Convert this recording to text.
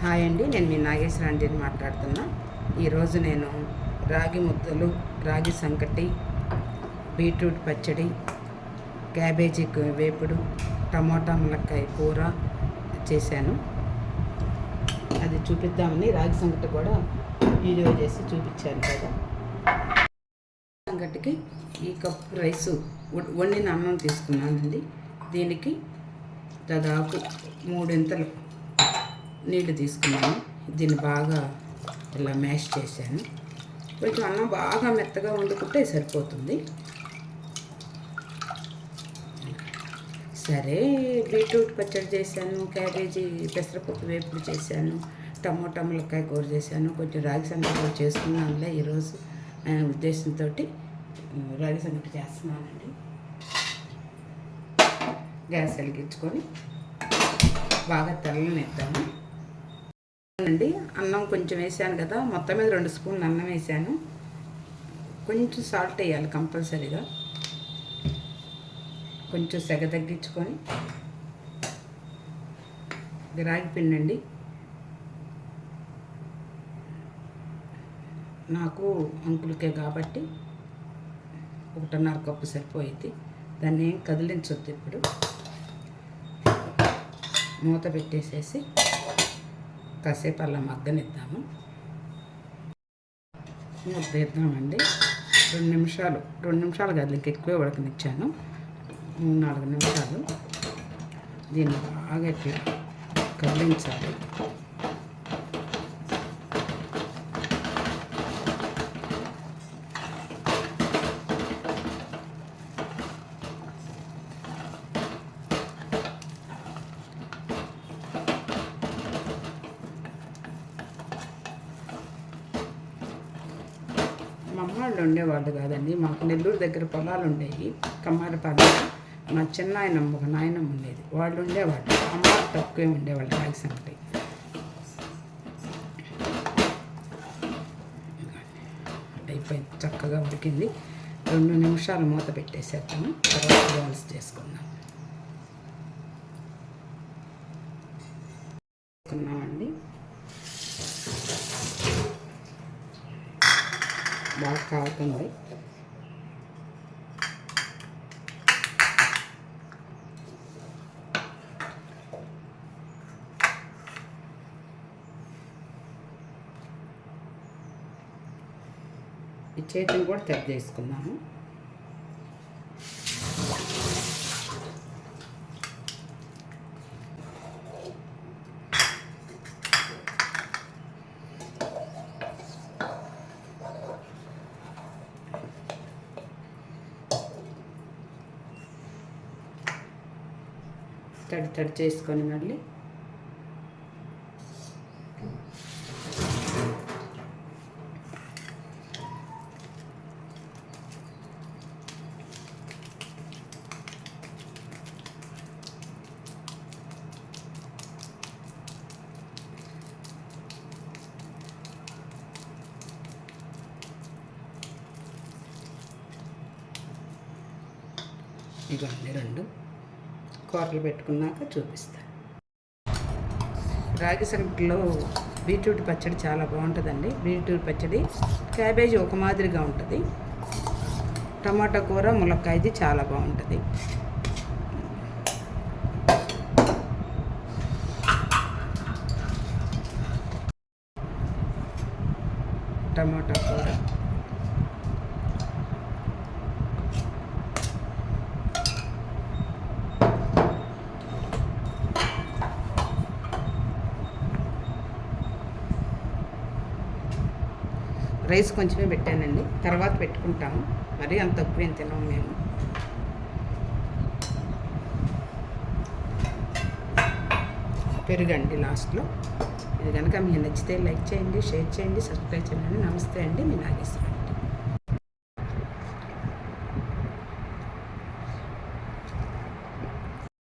Hi అండి, నేను మీ నాగేశ్వరాంటిని మాట్లాడుతున్నా. ఈరోజు నేను రాగి ముద్దలు, రాగి సంకటి, బీట్రూట్ పచ్చడి, క్యాబేజీ వేపుడు, టమోటా ములక్కాయ కూర చేశాను. అది చూపిద్దామని రాగి సంకటి కూడా వీడియో చేసి చూపించాను కదా. సంకటికి ఈ కప్పు రైసు వండిన అన్నం తీసుకున్నానండి. దీనికి దాదాపు 3 ఇంతలు నీళ్ళు తీసుకున్నాను. దీన్ని బాగా ఇలా మ్యాష్ చేశాను. కొంచెం అన్నం బాగా మెత్తగా వండుకుంటే సరిపోతుంది. సరే, బీట్రూట్ పచ్చడి చేశాను, క్యాబేజీ పెసరపప్పు వేపుడు చేశాను, టమోటా ములక్కాయ కూర చేశాను, కొంచెం రాగి సంగటి కూడా చేసుకున్నానులే ఈరోజు అనే ఉద్దేశంతో రాగి సంగటి చేస్తున్నానండి. గ్యాస్ వెలిగించుకొని బాగా తెల్లనిద్దాము అండి. అన్నం కొంచెం వేసాను కదా, మొత్తం మీద 2 స్పూన్లు అన్నం వేసాను. కొంచెం సాల్ట్ వేయాలి కంపల్సరీగా. కొంచెం సెగ తగ్గించుకొని రాగి పిండి అండి. నాకు అంకులకే కాబట్టి 1.5 కప్పు సరిపోయింది. దాన్ని ఏం కదిలించొద్దు. ఇప్పుడు మూత పెట్టేసేసి కాసేపు అలా మగ్గనిద్దాము. మూత తీద్దామండి. 2 నిమిషాలు కాదు, ఇంక ఎక్కువే ఉడకనిచ్చాను. 3-4 నిమిషాలు దీన్ని బాగా కదిలించాలి. మా అమ్మ వాళ్ళు ఉండేవాళ్ళు కాదండి, మాకు నెల్లూరు దగ్గర పొలాలు ఉండేవి. కమ్మారపాలెం మా చిన్నాయనమ్మ ఒక నాయనమ్మ ఉండేది, వాళ్ళు ఉండేవాళ్ళు. అమ్మ తక్కువే ఉండేవాళ్ళు రాగి సంగటి. అయిపోయింది, చక్కగా ఉడికింది. 2 నిమిషాలు మూత పెట్టేసేద్దాము. తర్వాత బాల్స్ చేసుకుందాం. అండి బాగా కాగుతుంది. ఈ చేతిని కూడా తెర చేసుకున్నాము. తడి చేసుకొని మళ్ళీ ఇవన్నీ 2 కూరలు పెట్టుకున్నాక చూపిస్తాను. రాగి సంగటిలో బీట్రూట్ పచ్చడి చాలా బాగుంటుందండి. బీట్రూట్ పచ్చడి, క్యాబేజీ ఒక మాదిరిగా ఉంటుంది. టమాటా కూర, ములక్కాయది చాలా బాగుంటుంది. టమాటా కూర రైస్ కొంచెమే పెట్టానండి, తర్వాత పెట్టుకుంటాము. మరి అంత తక్కువ ఏం తిన్నాము మేము. పెరుగండి లాస్ట్లో. ఇది కనుక మీకు నచ్చితే లైక్ చేయండి, షేర్ చేయండి, సబ్స్క్రైబ్ చేయండి. నమస్తే అండి, మీ నాగేశ్వరం.